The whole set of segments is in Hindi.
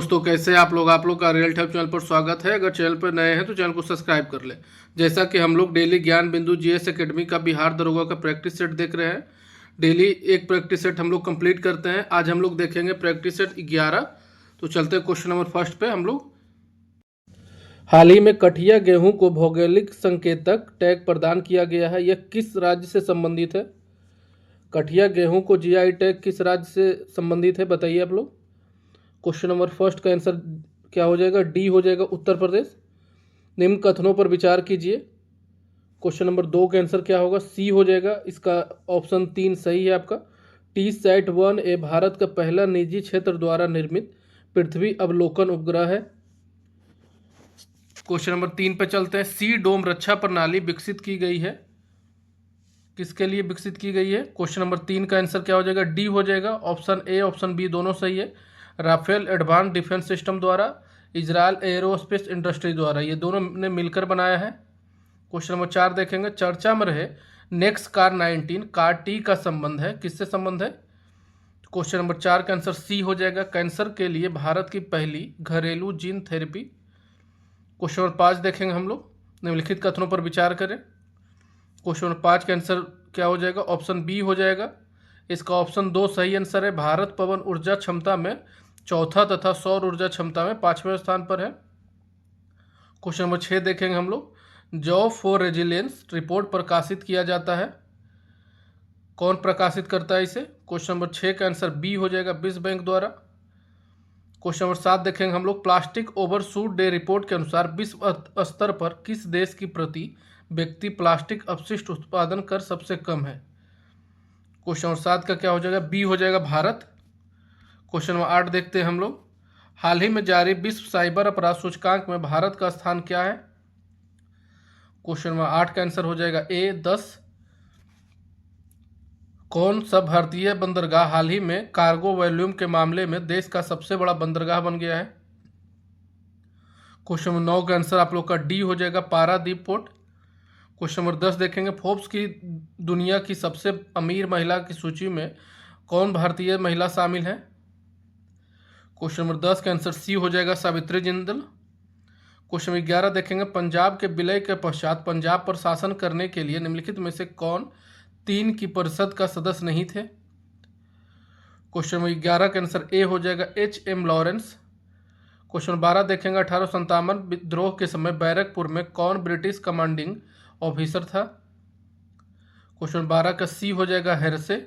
दोस्तों, कैसे हैं आप लोग का रियल टाइम चैनल पर स्वागत है। अगर चैनल पर नए हैं तो चैनल को सब्सक्राइब कर लें। जैसा कि हम लोग डेली ज्ञान बिंदु जीएस एकेडमी का बिहार दरोगा का प्रैक्टिस सेट देख रहे हैं। डेली एक प्रैक्टिस सेट हम लोग कंप्लीट करते हैं। आज हम लोग देखेंगे प्रैक्टिस सेट 11। तो चलते हैं क्वेश्चन नंबर फर्स्ट पे। हम लोग हाल ही में कठिया गेहूं को भौगोलिक संकेतक टैग प्रदान किया गया है। यह किस राज्य से संबंधित है? कठिया गेहूं को जीआई टैग किस राज्य से संबंधित है, बताइए आप लोग। क्वेश्चन नंबर फर्स्ट का आंसर क्या हो जाएगा? डी हो जाएगा, उत्तर प्रदेश। निम्न कथनों पर विचार कीजिए। क्वेश्चन नंबर 2 का आंसर क्या होगा? सी हो जाएगा। इसका ऑप्शन 3 सही है आपका। TSAT-1 ए भारत का पहला निजी क्षेत्र द्वारा निर्मित पृथ्वी अवलोकन उपग्रह है। क्वेश्चन नंबर 3 पे चलते हैं। सी डोम रक्षा प्रणाली विकसित की गई है, किसके लिए विकसित की गई है? क्वेश्चन नंबर 3 का आंसर क्या हो जाएगा? डी हो जाएगा। ऑप्शन ए ऑप्शन बी दोनों सही है। राफेल एडवांस डिफेंस सिस्टम द्वारा, इजरायल एरोस्पेस इंडस्ट्री द्वारा, ये दोनों ने मिलकर बनाया है। क्वेश्चन नंबर 4 देखेंगे। चर्चा में रहे नेक्स्ट कार 19 कार टी का संबंध है, किससे संबंध है? क्वेश्चन नंबर 4 का आंसर सी हो जाएगा। कैंसर के लिए भारत की पहली घरेलू जीन थेरेपी। क्वेश्चन नंबर 5 देखेंगे हम लोग। निम्नलिखित कथनों पर विचार करें। क्वेश्चन नंबर 5 का आंसर क्या हो जाएगा? ऑप्शन बी हो जाएगा। इसका ऑप्शन 2 सही आंसर है। भारत पवन ऊर्जा क्षमता में चौथा तथा सौर ऊर्जा क्षमता में 5वें स्थान पर है। क्वेश्चन नंबर 6 देखेंगे हम लोग। जॉब फॉर रेजिलियंस रिपोर्ट प्रकाशित किया जाता है, कौन प्रकाशित करता है इसे? क्वेश्चन नंबर 6 का आंसर बी हो जाएगा, विश्व बैंक द्वारा। क्वेश्चन नंबर 7 देखेंगे हम लोग। प्लास्टिक ओवरशूट डे रिपोर्ट के अनुसार विश्व स्तर पर किस देश की प्रति व्यक्ति प्लास्टिक अपशिष्ट उत्पादन कर सबसे कम है? क्वेश्चन नंबर 7 का क्या हो जाएगा? बी हो जाएगा, भारत। क्वेश्चन नंबर 8 देखते हैं हम लोग। हाल ही में जारी विश्व साइबर अपराध सूचकांक में भारत का स्थान क्या है? क्वेश्चन नंबर 8 का आंसर हो जाएगा ए 10। कौन सा भारतीय बंदरगाह हाल ही में कार्गो वॉल्यूम के मामले में देश का सबसे बड़ा बंदरगाह बन गया है? क्वेश्चन नंबर 9 का आंसर आप लोग का डी हो जाएगा, पारादीप पोर्ट। क्वेश्चन नंबर 10 देखेंगे। फोर्ब्स की दुनिया की सबसे अमीर महिला की सूची में कौन भारतीय महिला शामिल है? क्वेश्चन नंबर 10 का आंसर सी हो जाएगा, सावित्री जिंदल। क्वेश्चन नंबर 11 देखेंगे। पंजाब के विलय के पश्चात पंजाब पर शासन करने के लिए निम्नलिखित में से कौन 3 की परिषद का सदस्य नहीं थे? क्वेश्चन नंबर 11 का आंसर ए हो जाएगा, HM लॉरेंस। क्वेश्चन नंबर 12 देखेंगे। 1857 विद्रोह के समय बैरकपुर में कौन ब्रिटिश कमांडिंग ऑफिसर था? क्वेश्चन नंबर 12 का सी हो जाएगा, हेरसे।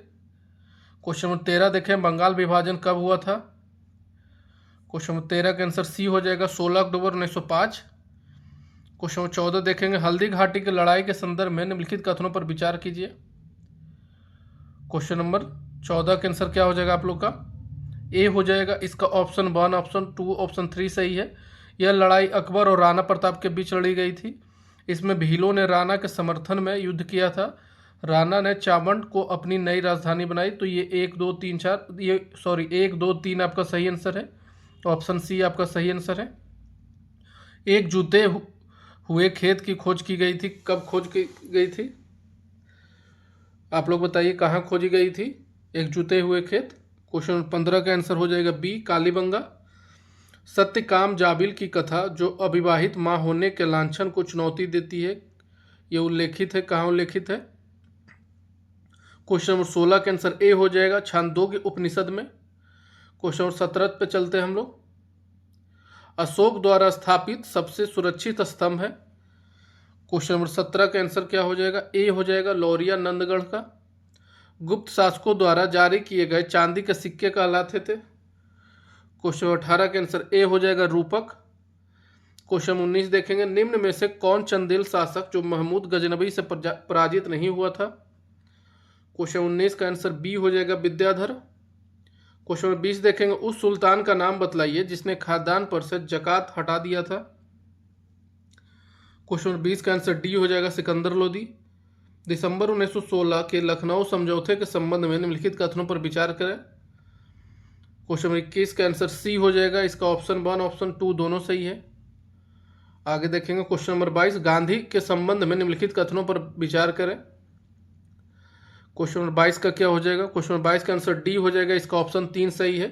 क्वेश्चन नंबर 13 देखें। बंगाल विभाजन कब हुआ था? क्वेश्चन नंबर 13 का आंसर सी हो जाएगा, 16 अक्टूबर 1905। क्वेश्चन नंबर 14 देखेंगे। हल्दी घाटी की लड़ाई के संदर्भ में निम्नलिखित कथनों पर विचार कीजिए। क्वेश्चन नंबर 14 का आंसर क्या हो जाएगा आप लोग का? ए हो जाएगा। इसका ऑप्शन 1 ऑप्शन 2 ऑप्शन 3 सही है। यह लड़ाई अकबर और राणा प्रताप के बीच लड़ी गई थी। इसमें भीलों ने राणा के समर्थन में युद्ध किया था। राणा ने चावंड को अपनी नई राजधानी बनाई। तो ये 1 2 3 4 ये 1 2 3 आपका सही आंसर है। ऑप्शन सी आपका सही आंसर है। एक जुते हुए खेत की खोज की गई थी, कब खोज की गई थी? आप लोग बताइए, कहाँ खोजी गई थी एक जुते हुए खेत? क्वेश्चन 15 का आंसर हो जाएगा बी, कालीबंगा। सत्यकाम जाबिल की कथा जो अविवाहित मां होने के लांछन को चुनौती देती है, ये उल्लेखित है, कहाँ उल्लेखित है? क्वेश्चन नंबर 16 का आंसर ए हो जाएगा, छांदोग्य उपनिषद में। क्वेश्चन नंबर 17 पे चलते हैं हम लोग। अशोक द्वारा स्थापित सबसे सुरक्षित स्तंभ है। क्वेश्चन नंबर 17 का आंसर क्या हो जाएगा? ए हो जाएगा, लौरिया नंदगढ़ का। गुप्त शासकों द्वारा जारी किए गए चांदी के सिक्के कहलाते थे। क्वेश्चन 18 का आंसर ए हो जाएगा, रूपक। क्वेश्चन 19 देखेंगे। निम्न में से कौन चंदेल शासक जो महमूद गजनबी से पराजित नहीं हुआ था? क्वेश्चन 19 का आंसर बी हो जाएगा, विद्याधर। क्वेश्चन नंबर 20 देखेंगे। उस सुल्तान का नाम बतलाइए जिसने खाद्यान्न पर से जकात हटा दिया था। क्वेश्चन नंबर 20 का आंसर डी हो जाएगा, सिकंदर लोदी। दिसंबर 1916 के लखनऊ समझौते के संबंध में निम्नलिखित कथनों पर विचार करें। क्वेश्चन नंबर 21 का आंसर सी हो जाएगा। इसका ऑप्शन 1 ऑप्शन 2 दोनों सही है। आगे देखेंगे। Question number 22। गांधी के संबंध में निम्नलिखित कथनों पर विचार करें। क्वेश्चन नंबर 22 का क्या हो जाएगा? क्वेश्चन नंबर 22 का आंसर डी हो जाएगा। इसका ऑप्शन 3 सही है।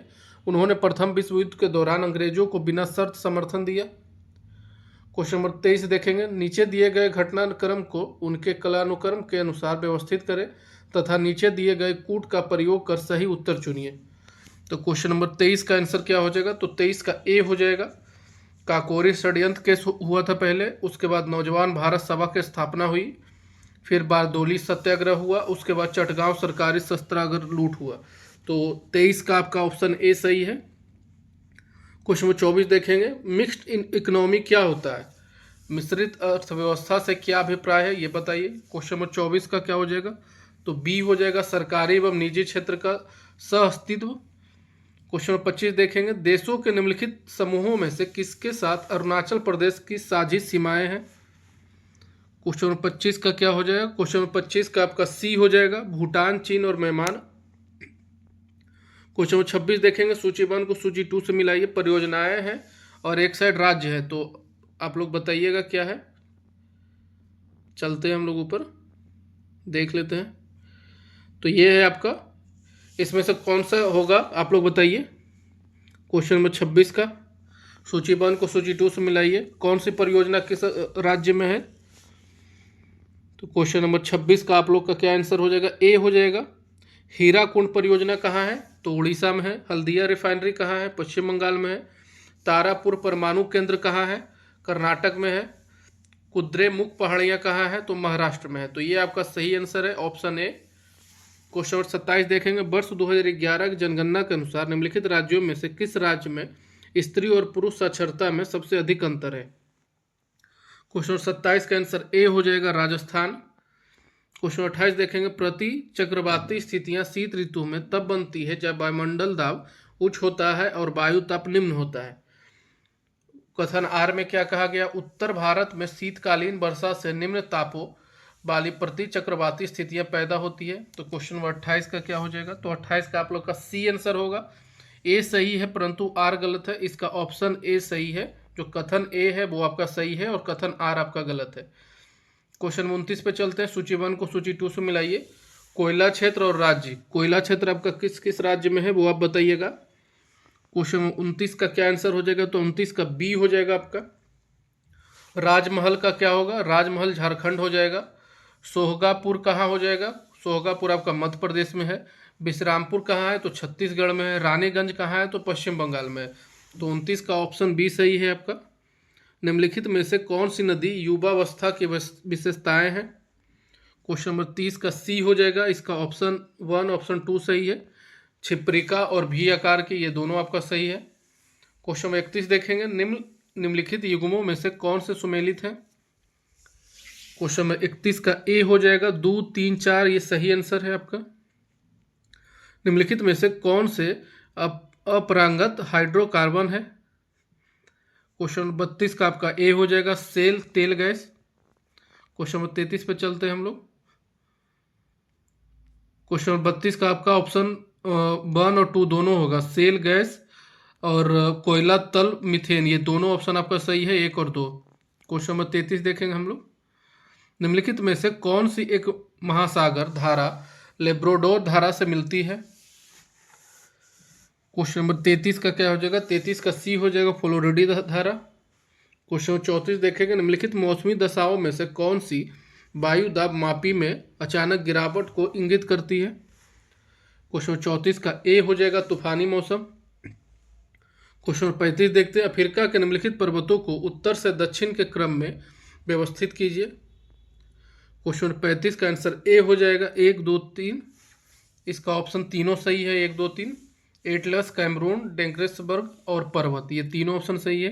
उन्होंने प्रथम विश्व युद्ध के दौरान अंग्रेजों को बिना शर्त समर्थन दिया। क्वेश्चन नंबर 23 देखेंगे, नीचे दिए गए घटनाक्रम को उनके कालानुक्रम के अनुसार व्यवस्थित करें तथा नीचे दिए गए कूट का प्रयोग कर सही उत्तर चुनिए। तो क्वेश्चन नंबर 23 का आंसर क्या हो जाएगा? तो 23 का ए हो जाएगा। काकोरी षड्यंत्र केस हुआ था पहले, उसके बाद नौजवान भारत सभा की स्थापना हुई, फिर बारदोली सत्याग्रह हुआ, उसके बाद चटगांव सरकारी शस्त्रागार लूट हुआ। तो 23 का आपका ऑप्शन ए सही है। क्वेश्चन नंबर 24 देखेंगे, मिक्स्ड इकोनॉमी क्या होता है? मिश्रित अर्थव्यवस्था से क्या अभिप्राय है ये बताइए। क्वेश्चन नंबर 24 का क्या हो जाएगा? तो बी हो जाएगा, सरकारी एवं निजी क्षेत्र का सहअस्तित्व। क्वेश्चन नंबर 25 देखेंगे, देशों के निम्नलिखित समूहों में से किसके साथ अरुणाचल प्रदेश की साझी सीमाएं हैं? क्वेश्चन नंबर 25 का क्या हो जाएगा? क्वेश्चन नंबर 25 का आपका सी हो जाएगा, भूटान, चीन और म्यांमार। क्वेश्चन नंबर 26 देखेंगे, सूची 1 को सूची 2 से मिलाइए। परियोजनाएं हैं और एक साइड राज्य है, तो आप लोग बताइएगा क्या है। चलते हैं हम लोग ऊपर, देख लेते हैं। तो ये है आपका, इसमें से कौन सा होगा आप लोग बताइए। क्वेश्चन नंबर 26 का सूची 1 को सूची 2 से मिलाइए, कौन सी परियोजना किस राज्य में है? तो क्वेश्चन नंबर 26 का आप लोग का क्या आंसर हो जाएगा? ए हो जाएगा। हीराकुंड परियोजना कहाँ है? तो उड़ीसा में है। हल्दिया रिफाइनरी कहाँ है? पश्चिम बंगाल में है। तारापुर परमाणु केंद्र कहाँ है? कर्नाटक में है। कुद्रेमुख पहाड़ियाँ कहाँ है? तो महाराष्ट्र में है। तो ये आपका सही आंसर है, ऑप्शन ए। क्वेश्चन नंबर 27 देखेंगे, वर्ष 2011 की जनगणना के अनुसार निम्नलिखित राज्यों में से किस राज्य में स्त्री और पुरुष साक्षरता में सबसे अधिक अंतर है? क्वेश्चन नंबर 27 का आंसर ए हो जाएगा, राजस्थान। क्वेश्चन 28 देखेंगे, प्रति चक्रवाती स्थितियां शीत ऋतु में तब बनती है जब वायुमंडल दाब उच्च होता है और वायु ताप निम्न होता है। कथन आर में क्या कहा गया? उत्तर भारत में शीतकालीन वर्षा से निम्न तापों वाली प्रति चक्रवाती स्थितियां पैदा होती है। तो क्वेश्चन नंबर 28 का क्या हो जाएगा? तो 28 का आप लोग का सी आंसर होगा। ए सही है परंतु आर गलत है, इसका ऑप्शन ए सही है। जो कथन ए है वो आपका सही है और कथन आर आपका गलत है। क्वेश्चन 29 पे चलते हैं, सूची 1 को सूची 2 से मिलाइए। कोयला क्षेत्र और राज्य, कोयला क्षेत्र आपका किस किस राज्य में है वो आप बताइएगा। क्वेश्चन 29 का क्या आंसर हो जाएगा? तो 29 का बी हो जाएगा आपका। राजमहल का क्या होगा? राजमहल झारखंड हो जाएगा। सोहगापुर कहाँ हो जाएगा? सोहगापुर आपका मध्य प्रदेश में है। विश्रामपुर कहाँ है? तो छत्तीसगढ़ में है। रानीगंज कहाँ है? तो पश्चिम बंगाल में है। तो 29 का ऑप्शन बी सही है आपका। निम्नलिखित में से कौन सी नदी युवावस्था की विशेषताएं हैं? क्वेश्चन नंबर 30 का सी हो जाएगा, इसका ऑप्शन 1 ऑप्शन 2 सही है। छिप्रिका और भी आकार की, ये दोनों आपका सही है। क्वेश्चन नंबर 31 देखेंगे, निम्नलिखित युग्मों में से कौन से सुमेलित हैं? क्वेश्चन नंबर 31 का ए हो जाएगा, 2, 3, 4 ये सही आंसर है आपका। निम्नलिखित में से कौन से अपरांगत हाइड्रोकार्बन है? क्वेश्चन नंबर 32 का आपका ए हो जाएगा, सेल तेल गैस। क्वेश्चन नंबर 33 पे चलते हैं हम लोग। क्वेश्चन नंबर 32 का आपका ऑप्शन 1 और 2 दोनों होगा, सेल गैस और कोयला तल मीथेन, ये दोनों ऑप्शन आपका सही है, 1 और 2। क्वेश्चन नंबर 33 देखेंगे हम लोग, निम्नलिखित में से कौन सी एक महासागर धारा लेब्राडोर धारा से मिलती है? क्वेश्चन नंबर 33 का क्या हो जाएगा? 33 का सी हो जाएगा, फ्लोरिडी धारा। क्वेश्चन नंबर 34 देखेंगे, निम्नलिखित मौसमी दशाओं में से कौन सी वायु दाब मापी में अचानक गिरावट को इंगित करती है? क्वेश्चन नंबर 34 का ए हो जाएगा, तूफानी मौसम। क्वेश्चन नंबर 35 देखते हैं, अफ्रीका के निम्नलिखित पर्वतों को उत्तर से दक्षिण के क्रम में व्यवस्थित कीजिए। क्वेश्चन नंबर 35 का आंसर ए हो जाएगा, 1, 2, 3, इसका ऑप्शन तीनों सही है, 1, 2, 3। एटलस, कैमरून, डेंक्रेसबर्ग और पर्वत, ये तीनों ऑप्शन सही है।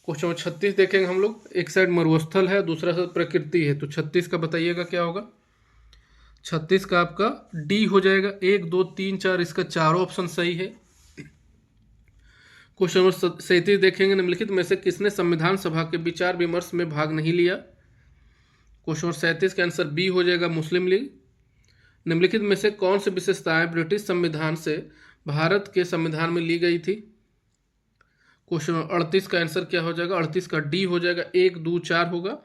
क्वेश्चन नंबर 36 देखेंगे हम लोग, एक साइड मरुस्थल है, दूसरा साइड प्रकृति है, तो 36 का बताइएगा क्या होगा? 36 का आपका डी हो जाएगा, 1, 2, 3, 4 इसका चारों ऑप्शन सही है। क्वेश्चन नंबर 37 देखेंगे, निम्नलिखित में से किसने संविधान सभा के विचार विमर्श में भाग नहीं लिया? क्वेश्चन नंबर 37 का आंसर बी हो जाएगा, मुस्लिम लीग। निम्नलिखित में से कौन सी विशेषताएं ब्रिटिश संविधान से भारत के संविधान में ली गई थी? क्वेश्चन नंबर 38 का आंसर क्या हो जाएगा? 38 का डी हो जाएगा, 1, 2, 4 होगा।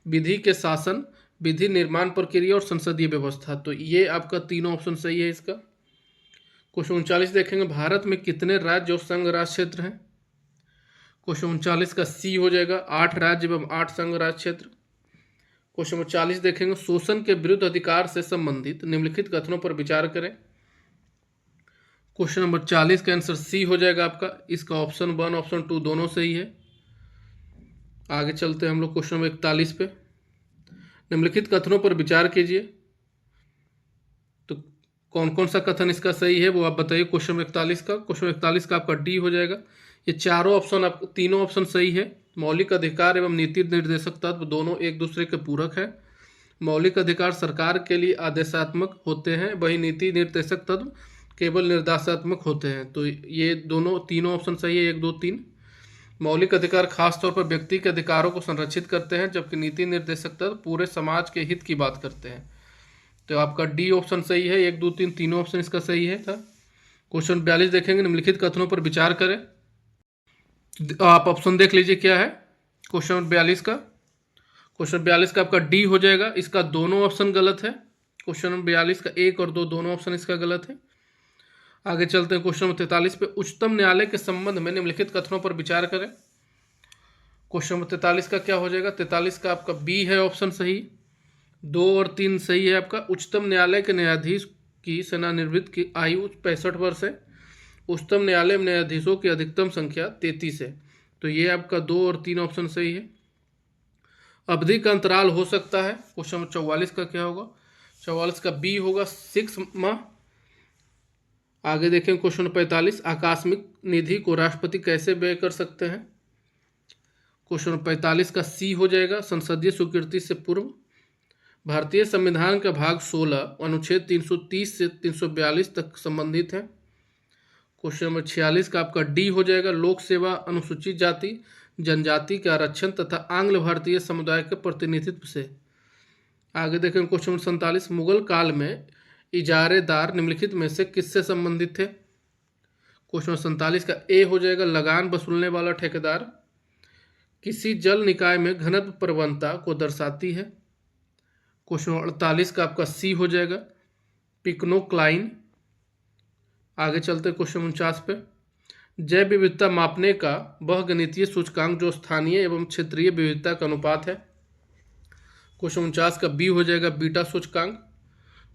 विधि के शासन, विधि निर्माण प्रक्रिया और संसदीय व्यवस्था, तो ये आपका तीनों ऑप्शन सही है इसका। क्वेश्चन 39 देखेंगे, भारत में कितने राज्य और संघ राज क्षेत्र हैं? क्वेश्चन 39 का सी हो जाएगा, 8 राज्य एवं 8 संघ राज क्षेत्र। क्वेश्चन 40 देखेंगे, शोषण के विरुद्ध अधिकार से संबंधित निम्नलिखित कथनों पर विचार करें। क्वेश्चन नंबर 40 का आंसर सी हो जाएगा आपका, इसका ऑप्शन 1 ऑप्शन 2 दोनों सही है। आगे चलते हैं हम लोग क्वेश्चन नंबर 41 पे। निम्नलिखित कथनों पर विचार कीजिए, तो कौन कौन सा कथन इसका सही है वो आप बताइए। क्वेश्चन नंबर 41 का, क्वेश्चन 41 का आपका डी हो जाएगा। ये चारों ऑप्शन, आप तीनों ऑप्शन सही है। मौलिक अधिकार एवं नीति निर्देशक तत्व दोनों एक दूसरे के पूरक है। मौलिक अधिकार सरकार के लिए आदेशात्मक होते हैं, वही नीति निर्देशक तत्व केवल निर्देशात्मक होते हैं। तो ये दोनों तीनों ऑप्शन सही है, 1 2 3। मौलिक अधिकार खास तौर पर व्यक्ति के अधिकारों को संरक्षित करते हैं, जबकि नीति निर्देशक तत्व पूरे समाज के हित की बात करते हैं। तो आपका डी ऑप्शन सही है, 1 2 3 तीनों ऑप्शन इसका सही है था। क्वेश्चन 42 देखेंगे, निम्नलिखित कथनों पर विचार करें। आप ऑप्शन देख लीजिए क्या है क्वेश्चन 42 का। क्वेश्चन 42 का आपका डी हो जाएगा, इसका दोनों ऑप्शन गलत है। क्वेश्चन 42 का 1 और 2 दोनों ऑप्शन इसका गलत है। आगे चलते हैं क्वेश्चन 43 पे। उच्चतम न्यायालय के संबंध में निम्नलिखित कथनों पर विचार करें। क्वेश्चन 43 का क्या हो जाएगा, 43 का आपका बी है ऑप्शन सही, 2 और 3 सही है आपका। उच्चतम न्यायालय के न्यायाधीश की सेवानिवृत्त की आयु 65 वर्ष है। उच्चतम न्यायालय में न्यायाधीशों की अधिकतम संख्या 33 है। तो ये आपका 2 और 3 ऑप्शन सही है। अवधि का अंतराल हो सकता है। क्वेश्चन 44 का क्या होगा, 44 का बी होगा, 6 माह। आगे देखें क्वेश्चन 45, आकस्मिक निधि को राष्ट्रपति कैसे व्यय कर सकते हैं। क्वेश्चन 45 का सी हो जाएगा, संसदीय स्वीकृति से पूर्व। भारतीय संविधान का भाग 16 अनुच्छेद 330 से 342 तक संबंधित है। क्वेश्चन नंबर 46 का आपका डी हो जाएगा, लोक सेवा अनुसूचित जाति जनजाति के आरक्षण तथा आंग्ल भारतीय समुदाय के प्रतिनिधित्व से। आगे देखें क्वेश्चन नंबर 47, मुगल काल में इजारेदार निम्नलिखित में से किससे संबंधित थे। क्वेश्चन 47 का ए हो जाएगा, लगान वसूलने वाला ठेकेदार। किसी जल निकाय में घनत्व प्रवणता को दर्शाती है। क्वेश्चन 48 का आपका सी हो जाएगा, पिकनोक्लाइन। आगे चलते क्वेश्चन 49 पे। जैव विविधता मापने का वह गणितीय सूचकांक जो स्थानीय एवं क्षेत्रीय विविधता का अनुपात है। क्वेश्चन 49 का बी हो जाएगा, बीटा सूचकांक।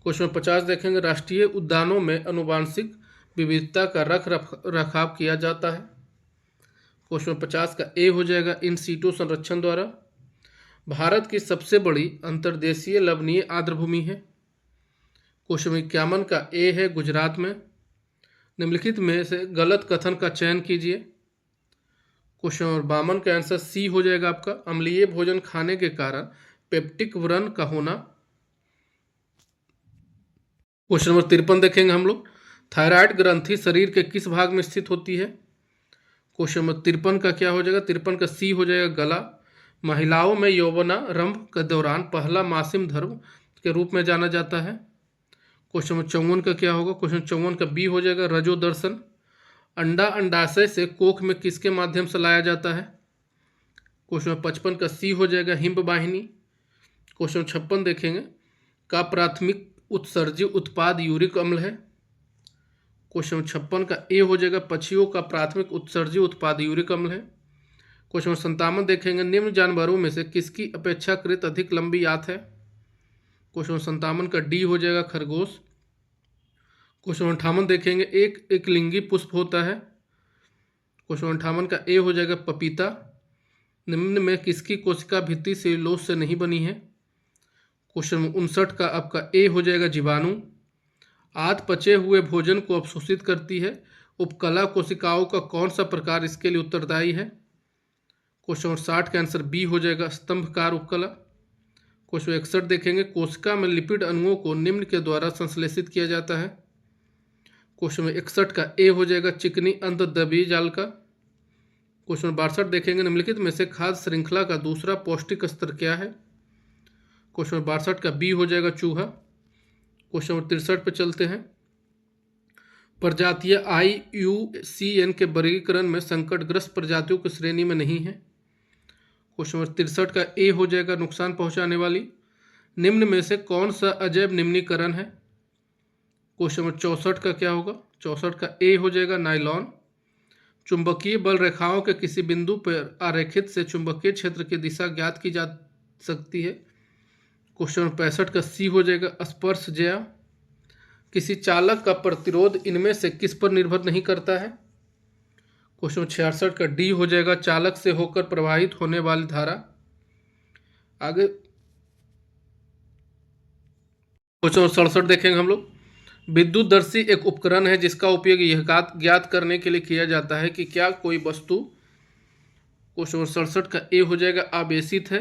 क्वेश्चन 50 देखेंगे, राष्ट्रीय उद्यानों में आनुवांशिक विविधता का रख रखाव किया जाता है। क्वेश्चन 50 का ए हो जाएगा, इन सीटू संरक्षण द्वारा। भारत की सबसे बड़ी अंतर्देशीय लवणीय आर्द्रभूमि है। क्वेश्चन 51 का ए है, गुजरात में। निम्नलिखित में से गलत कथन का चयन कीजिए। क्वेश्चन नंबर 52 का आंसर सी हो जाएगा आपका, अम्लीय भोजन खाने के कारण पेप्टिक व्रण का होना। क्वेश्चन नंबर 53 देखेंगे हम लोग, थायराइड ग्रंथि शरीर के किस भाग में स्थित होती है। क्वेश्चन नंबर 53 का क्या हो जाएगा, 53 का सी हो जाएगा, गला। महिलाओं में यौवनारंभ के दौरान पहला मासिक धर्म के रूप में जाना जाता है। क्वेश्चन नंबर 54 का क्या होगा, क्वेश्चन 54 का बी हो जाएगा, रजोदर्शन। अंडा अंडाशय से कोख में किसके माध्यम से लाया जाता है। क्वेश्चन नंबर 55 का सी हो जाएगा, हिम्ब वाहिनी। क्वेश्चन 56 देखेंगे, का प्राथमिक उत्सर्जी उत्पाद यूरिक अम्ल है। क्वेश्चन 56 का ए हो जाएगा, पक्षियों का प्राथमिक उत्सर्जी उत्पाद यूरिक अम्ल है। क्वेश्चन 57 देखेंगे, निम्न जानवरों में से किसकी अपेक्षाकृत अधिक लंबी आंत है। क्वेश्चन 57 का डी हो जाएगा, खरगोश। क्वेश्चन 58 देखेंगे, एक एकलिंगी पुष्प होता है। क्वेश्चन 58 का ए हो जाएगा, पपीता। निम्न में किसकी कोशिका भित्ति सेल्यूलोज से नहीं बनी है। क्वेश्चन 59 का आपका ए हो जाएगा, जीवाणु। आंत पचे हुए भोजन को अवशोषित करती है। उपकला कोशिकाओं का कौन सा प्रकार इसके लिए उत्तरदायी है। क्वेश्चन 60 का आंसर बी हो जाएगा, स्तंभकार उपकला। क्वेश्चन 61 देखेंगे, कोशिका में लिपिड अणुओं को निम्न के द्वारा संश्लेषित किया जाता है। क्वेश्चन 61 का ए हो जाएगा, चिकनी अंतर्द्रव्यीय जालिका। क्वेश्चन 62 देखेंगे, निम्नलिखित में से खाद्य श्रृंखला का दूसरा पौष्टिक स्तर क्या है। क्वेश्चन 62 का बी हो जाएगा, चूहा। क्वेश्चन 63 पे चलते हैं, प्रजातियां IUCN के वर्गीकरण में संकटग्रस्त प्रजातियों की श्रेणी में नहीं है। क्वेश्चन 63 का ए हो जाएगा, नुकसान पहुंचाने वाली। निम्न में से कौन सा अजैव निम्नीकरण है। क्वेश्चन 64 का क्या होगा, 64 का ए हो जाएगा नायलॉन। चुंबकीय बल रेखाओं के किसी बिंदु पर आरेखित से चुंबकीय क्षेत्र की दिशा ज्ञात की जा सकती है। क्वेश्चन 65 का सी हो जाएगा स्पर्शज्या। किसी चालक का प्रतिरोध इनमें से किस पर निर्भर नहीं करता है। क्वेश्चन 66 का डी हो जाएगा चालक से होकर प्रवाहित होने वाली धारा। आगे क्वेश्चन 67 देखेंगे हम लोग। विद्युतदर्शी एक उपकरण है जिसका उपयोग यह ज्ञात करने के लिए किया जाता है कि क्या कोई वस्तु, क्वेश्चन 67 का ए हो जाएगा आवेशित है।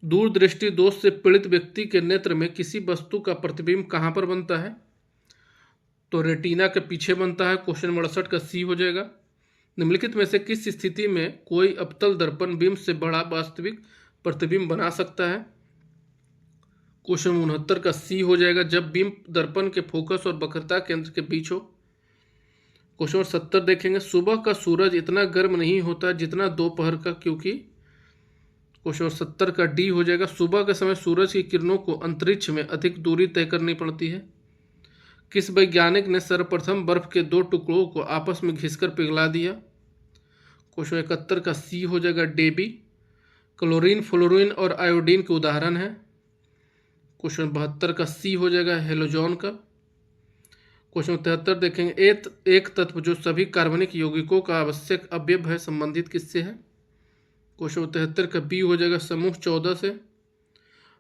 दूरदृष्टि दोष से पीड़ित व्यक्ति के नेत्र में किसी वस्तु का प्रतिबिंब कहाँ पर बनता है, तो रेटिना के पीछे बनता है। क्वेश्चन 68 का सी हो जाएगा। निम्नलिखित में से किस स्थिति में कोई अवतल दर्पण बिंब से बड़ा वास्तविक प्रतिबिंब बना सकता है। क्वेश्चन 69 का सी हो जाएगा जब बिंब दर्पण के फोकस और वक्रता केंद्र के बीच हो। क्वेश्चन 70 देखेंगे। सुबह का सूरज इतना गर्म नहीं होता जितना दोपहर का, क्योंकि क्वेश्चन 70 का डी हो जाएगा सुबह के समय सूरज की किरणों को अंतरिक्ष में अधिक दूरी तय करनी पड़ती है। किस वैज्ञानिक ने सर्वप्रथम बर्फ के दो टुकड़ों को आपस में घिसकर पिघला दिया। क्वेश्चन 71 का सी हो जाएगा डेबी। क्लोरीन, फ्लोरीन और आयोडीन के उदाहरण हैं। क्वेश्चन 72 का सी हो जाएगा हेलोजन का। क्वेश्चन 73 देखेंगे। एक तत्व जो सभी कार्बनिक यौगिकों का आवश्यक अवयव है संबंधित किससे है। क्वेश्चन 73 का बी हो जाएगा समूह 14 से।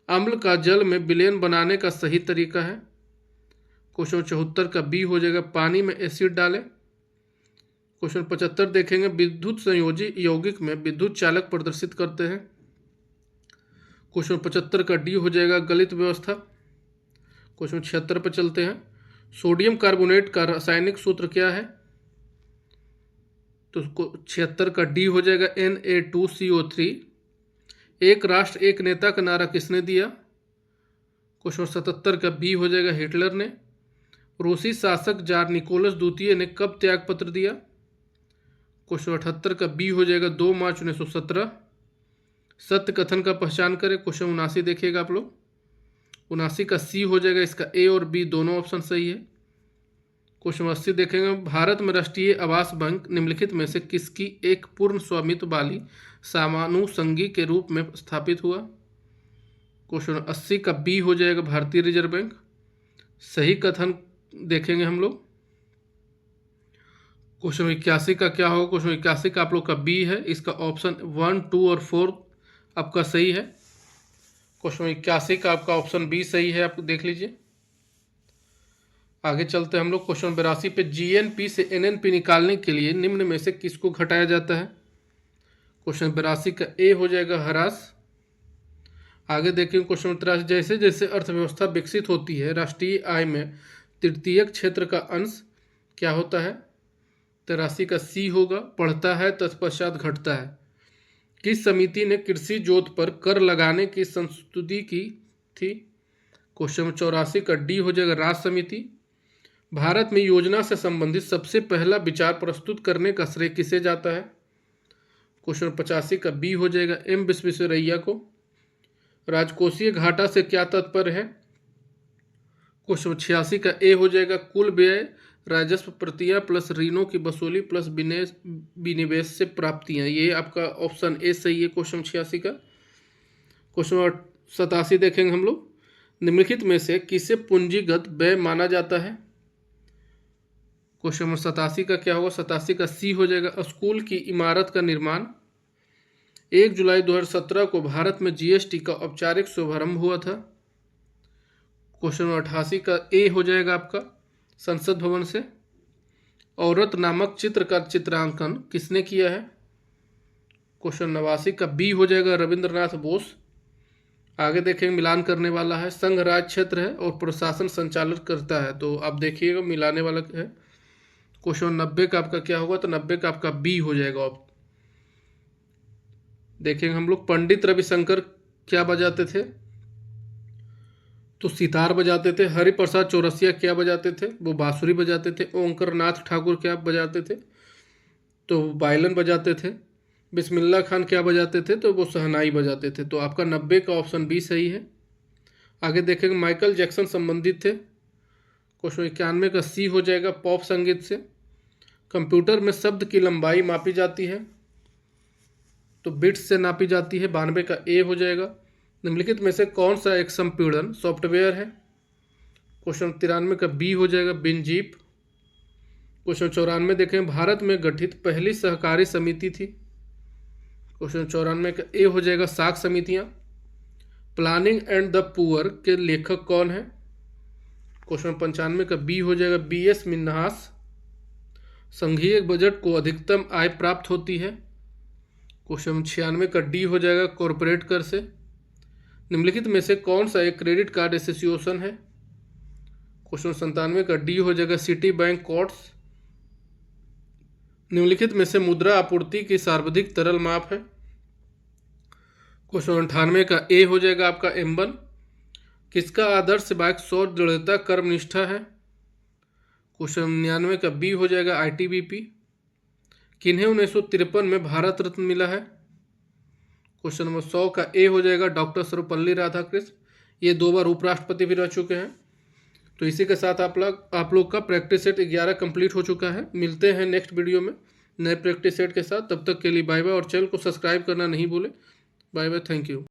अम्ल का जल में विलयन बनाने का सही तरीका है। क्वेश्चन 74 का बी हो जाएगा पानी में एसिड डालें। क्वेश्चन 75 देखेंगे। विद्युत संयोजी यौगिक में विद्युत चालक प्रदर्शित करते हैं। क्वेश्चन 75 का डी हो जाएगा गलित व्यवस्था। क्वेश्चन 76 पर चलते हैं। सोडियम कार्बोनेट का रासायनिक सूत्र क्या है, तो 76 का डी हो जाएगा Na2CO3। एक राष्ट्र एक नेता का नारा किसने दिया। क्वेश्चन 77 का बी हो जाएगा हिटलर ने। रूसी शासक जार निकोलस द्वितीय ने कब त्यागपत्र दिया। क्वेश्चन 78 का बी हो जाएगा 2 मार्च 1917। सत्य कथन का पहचान करें। क्वेश्चन 79 देखिएगा आप लोग। 79 का सी हो जाएगा, इसका ए और बी दोनों ऑप्शन सही है। क्वेश्चन 80 देखेंगे। भारत में राष्ट्रीय आवास बैंक निम्नलिखित में से किसकी एक पूर्ण स्वामित्व वाली सामानुषंगी के रूप में स्थापित हुआ। क्वेश्चन 80 का बी हो जाएगा भारतीय रिजर्व बैंक। सही कथन देखेंगे हम लोग। क्वेश्चन 81 का क्या होगा। क्वेश्चन 81 का आप लोग का बी है, इसका ऑप्शन 1, 2 और 4 आपका सही है। क्वेश्चन 81 का आपका ऑप्शन बी सही है, आप देख लीजिए। आगे चलते हैं हम लोग। क्वेश्चन 82 पे जीएनपी से एनएनपी निकालने के लिए निम्न में से किसको घटाया जाता है। क्वेश्चन 82 का ए हो जाएगा ह्रास। आगे देखिए क्वेश्चन 83। जैसे जैसे अर्थव्यवस्था विकसित होती है राष्ट्रीय आय में तृतीयक क्षेत्र का अंश क्या होता है। 83 का सी होगा बढ़ता है तत्पश्चात घटता है। किस समिति ने कृषि जोत पर कर लगाने की संस्तुति की थी। क्वेश्चन 84 का डी हो जाएगा राज्य समिति। भारत में योजना से संबंधित सबसे पहला विचार प्रस्तुत करने का श्रेय किसे जाता है। क्वेश्चन 85 का बी हो जाएगा एम विश्वेश्वरैया को। राजकोषीय घाटा से क्या तात्पर्य है। क्वेश्चन 86 का ए हो जाएगा कुल व्यय राजस्व प्रतियां प्लस ऋणों की वसूली प्लस विनिवेश से प्राप्तियां, ये आपका ऑप्शन ए सही है क्वेश्चन 86 का। क्वेश्चन 87 देखेंगे हम लोग। निम्नलिखित में से किसे पूंजीगत व्यय माना जाता है। क्वेश्चन 87 का क्या होगा। 87 का सी हो जाएगा स्कूल की इमारत का निर्माण। 1 जुलाई 2017 को भारत में जीएसटी का औपचारिक शुभारंभ हुआ था। क्वेश्चन 88 का ए हो जाएगा आपका संसद भवन से। औरत नामक चित्र का चित्रांकन किसने किया है। क्वेश्चन 89 का बी हो जाएगा रविंद्रनाथ बोस। आगे देखेंगे मिलान करने वाला है। संघ राज्य क्षेत्र है और प्रशासन संचालित करता है, तो आप देखिएगा मिलाने वाला है। क्वेश्चन 90 का आपका क्या होगा, तो 90 का आपका बी हो जाएगा। आप देखेंगे हम लोग पंडित रविशंकर क्या बजाते थे, तो सितार बजाते थे। हरिप्रसाद चौरसिया क्या बजाते थे, वो बांसुरी बजाते थे। ओंकार नाथ ठाकुर क्या बजाते थे, तो वायलिन बजाते थे। बिस्मिल्लाह खान क्या बजाते थे, तो वो शहनाई बजाते थे। तो आपका 90 का ऑप्शन बी सही है। आगे देखेंगे माइकल जैक्सन संबंधित थे। क्वेश्चन 91 का सी हो जाएगा पॉप संगीत से। कंप्यूटर में शब्द की लंबाई मापी जाती है तो बिट्स से नापी जाती है। 92 का ए हो जाएगा। निम्नलिखित में से कौन सा एक संपीड़न सॉफ्टवेयर है? क्वेश्चन 93 का बी हो जाएगा बिनजीप। क्वेश्चन 94 देखें, भारत में गठित पहली सहकारी समिति थी। क्वेश्चन 94 का ए हो जाएगा साख समितियां। प्लानिंग एंड द पुअर के लेखक कौन है? क्वेश्चन 95 का बी हो जाएगा BS मिन्हास। संघीय बजट को अधिकतम आय प्राप्त होती है। क्वेश्चन 96 का डी हो जाएगा कॉरपोरेट कर से। निम्नलिखित में से कौन सा एक क्रेडिट कार्ड एसोसिएशन है? क्वेश्चन 97 का डी हो जाएगा सिटी बैंक कोर्ट्स। निम्नलिखित में से मुद्रा आपूर्ति की सर्वाधिक तरल माप है? क्वेश्चन 98 का ए हो जाएगा आपका M1। किसका आदर्श बाइक सौर दृढ़ता कर्मनिष्ठा है? क्वेश्चन 99 का बी हो जाएगा ITBP। किन्हें 1953 में भारत रत्न मिला है? क्वेश्चन नंबर 100 का ए हो जाएगा डॉक्टर सर्वपल्ली राधाकृष्ण। ये 2 बार उपराष्ट्रपति भी रह चुके हैं। तो इसी के साथ आप लोग का प्रैक्टिस सेट 11 कंप्लीट हो चुका है। मिलते हैं नेक्स्ट वीडियो में नए प्रैक्टिस सेट के साथ। तब तक के लिए बाय बाय और चैनल को सब्सक्राइब करना नहीं भूलें। Bye bye, thank you.